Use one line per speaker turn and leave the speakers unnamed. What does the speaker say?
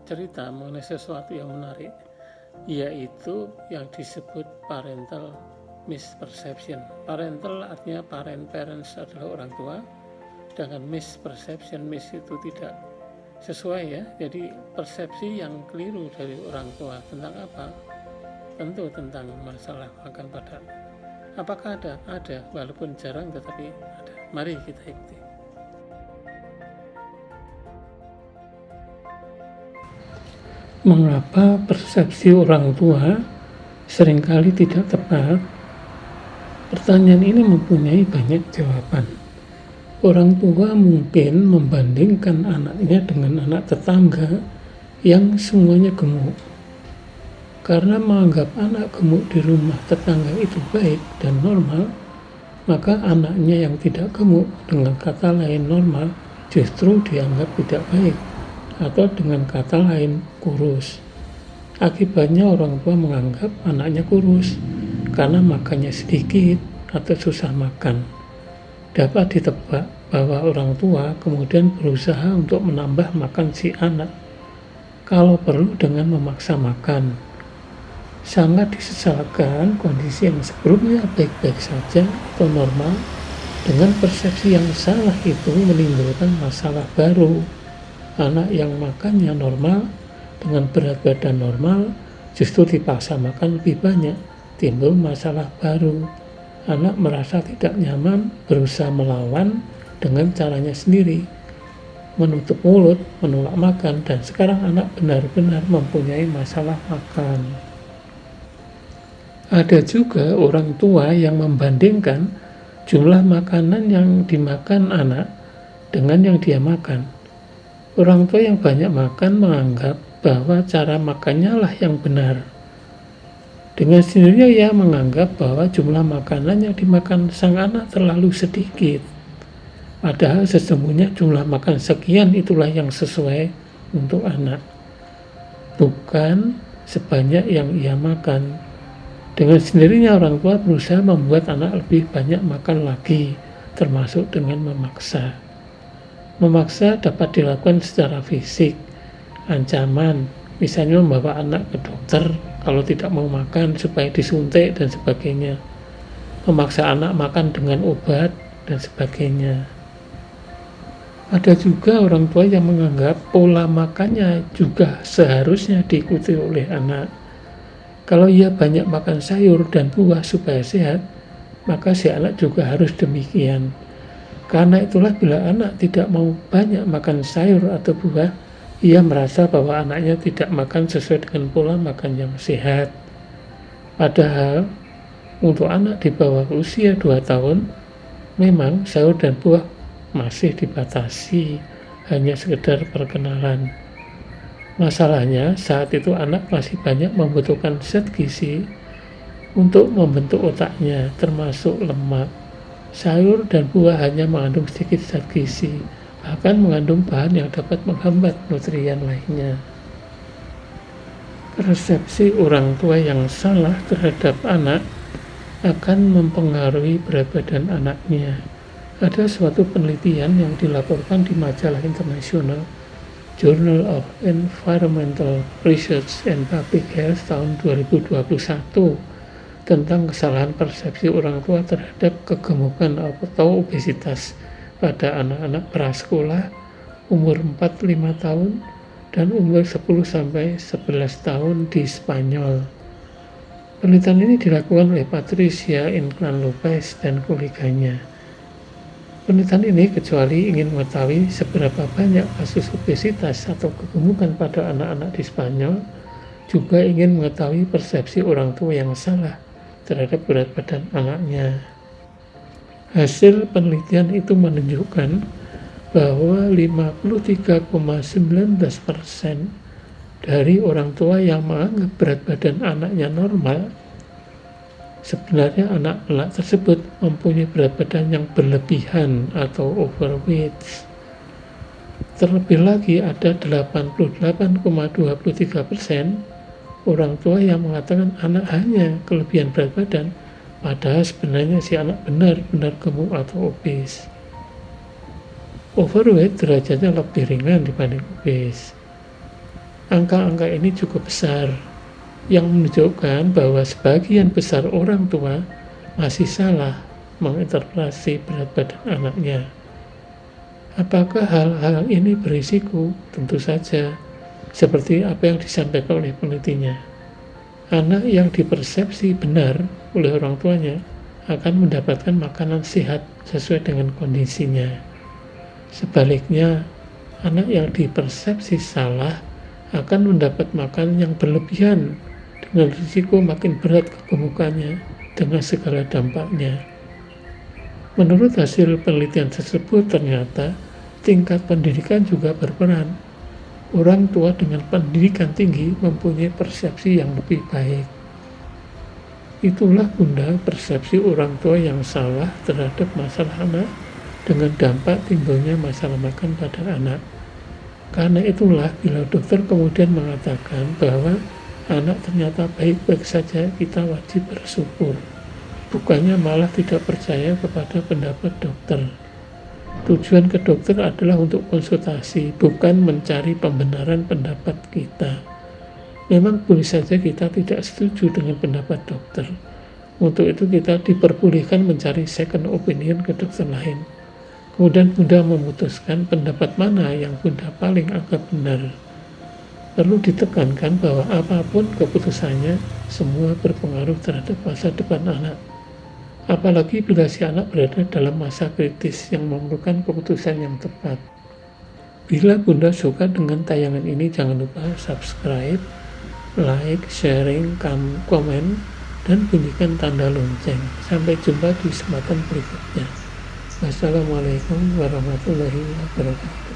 cerita mengenai sesuatu yang menarik, yaitu yang disebut parental misperception. Parental artinya parents adalah orang tua, sedangkan misperception, itu tidak sesuai ya. Jadi persepsi yang keliru dari orang tua tentang apa? Tentu tentang masalah makan pada. Apakah ada? Ada, walaupun jarang tetapi ada. Mari kita ikuti. Mengapa persepsi orang tua seringkali tidak tepat? Pertanyaan ini mempunyai banyak jawaban. Orang tua mungkin membandingkan anaknya dengan anak tetangga yang semuanya gemuk. Karena menganggap anak gemuk di rumah tetangga itu baik dan normal, maka anaknya yang tidak gemuk, dengan kata lain normal, justru dianggap tidak baik, atau dengan kata lain kurus. Akibatnya orang tua menganggap anaknya kurus karena makannya sedikit atau susah makan. Dapat ditebak bahwa orang tua kemudian berusaha untuk menambah makan si anak, kalau perlu dengan memaksa makan. Sangat disesalkan kondisi yang sebelumnya baik-baik saja atau normal, dengan persepsi yang salah itu menimbulkan masalah baru. Anak yang makannya normal dengan berat badan normal justru dipaksa makan lebih banyak, timbul masalah baru. Anak merasa tidak nyaman, berusaha melawan dengan caranya sendiri, menutup mulut, menolak makan, dan sekarang anak benar-benar mempunyai masalah makan. Ada juga orang tua yang membandingkan jumlah makanan yang dimakan anak dengan yang dia makan. Orang tua yang banyak makan menganggap bahwa cara makannya lah yang benar. Dengan sendirinya ia menganggap bahwa jumlah makanan yang dimakan sang anak terlalu sedikit. Padahal sesungguhnya jumlah makan sekian itulah yang sesuai untuk anak, bukan sebanyak yang ia makan. Dengan sendirinya orang tua berusaha membuat anak lebih banyak makan lagi, termasuk dengan memaksa. Memaksa dapat dilakukan secara fisik, ancaman, misalnya membawa anak ke dokter kalau tidak mau makan supaya disuntik dan sebagainya. Memaksa anak makan dengan obat dan sebagainya. Ada juga orang tua yang menganggap pola makannya juga seharusnya diikuti oleh anak. Kalau ia banyak makan sayur dan buah supaya sehat, maka si anak juga harus demikian. Karena itulah bila anak tidak mau banyak makan sayur atau buah, ia merasa bahwa anaknya tidak makan sesuai dengan pola makan yang sehat. Padahal untuk anak di bawah usia 2 tahun, memang sayur dan buah masih dibatasi, hanya sekedar perkenalan. Masalahnya saat itu anak masih banyak membutuhkan zat gizi untuk membentuk otaknya, termasuk lemak. Sayur dan buah hanya mengandung sedikit zat gizi, bahkan mengandung bahan yang dapat menghambat nutrien lainnya. Persepsi orang tua yang salah terhadap anak akan mempengaruhi berat badan anaknya. Ada suatu penelitian yang dilaporkan di majalah internasional Journal of Environmental Research and Public Health tahun 2021 tentang kesalahan persepsi orang tua terhadap kegemukan atau obesitas pada anak-anak prasekolah umur 4-5 tahun dan umur 10-11 tahun di Spanyol. Penelitian ini dilakukan oleh Patricia Inclán Lopez dan koleganya. Penelitian ini kecuali ingin mengetahui seberapa banyak kasus obesitas atau kegemukan pada anak-anak di Spanyol, juga ingin mengetahui persepsi orang tua yang salah terhadap berat badan anaknya. Hasil penelitian itu menunjukkan bahwa 53,19% dari orang tua yang menganggap berat badan anaknya normal, sebenarnya anak-anak tersebut mempunyai berat badan yang berlebihan atau overweight. Terlebih lagi ada 88,23% orang tua yang mengatakan anak hanya kelebihan berat badan, padahal sebenarnya si anak benar-benar gemuk atau obes. Overweight derajatnya lebih ringan dibanding obes. Angka-angka ini cukup besar, yang menunjukkan bahwa sebagian besar orang tua masih salah menginterpretasi berat badan anaknya. Apakah hal-hal ini berisiko? Tentu saja, seperti apa yang disampaikan oleh penelitinya. Anak yang dipersepsi benar oleh orang tuanya akan mendapatkan makanan sehat sesuai dengan kondisinya. Sebaliknya, anak yang dipersepsi salah akan mendapat makanan yang berlebihan dengan risiko makin berat kegemukannya dengan segala dampaknya. Menurut hasil penelitian tersebut, ternyata tingkat pendidikan juga berperan. Orang tua dengan pendidikan tinggi mempunyai persepsi yang lebih baik. Itulah bunda persepsi orang tua yang salah terhadap masalah anak dengan dampak timbulnya masalah makan pada anak. Karena itulah bila dokter kemudian mengatakan bahwa anak ternyata baik-baik saja, kita wajib bersyukur. Bukannya malah tidak percaya kepada pendapat dokter. Tujuan ke dokter adalah untuk konsultasi, bukan mencari pembenaran pendapat kita. Memang boleh saja kita tidak setuju dengan pendapat dokter. Untuk itu kita diperbolehkan mencari second opinion ke dokter lain. Kemudian bunda memutuskan pendapat mana yang bunda paling anggap benar. Perlu ditekankan bahwa apapun keputusannya, semua berpengaruh terhadap masa depan anak. Apalagi bila si anak berada dalam masa kritis yang memerlukan keputusan yang tepat. Bila bunda suka dengan tayangan ini, jangan lupa subscribe, like, sharing, komen, dan bunyikan tanda lonceng. Sampai jumpa di kesempatan berikutnya. Wassalamualaikum warahmatullahi wabarakatuh.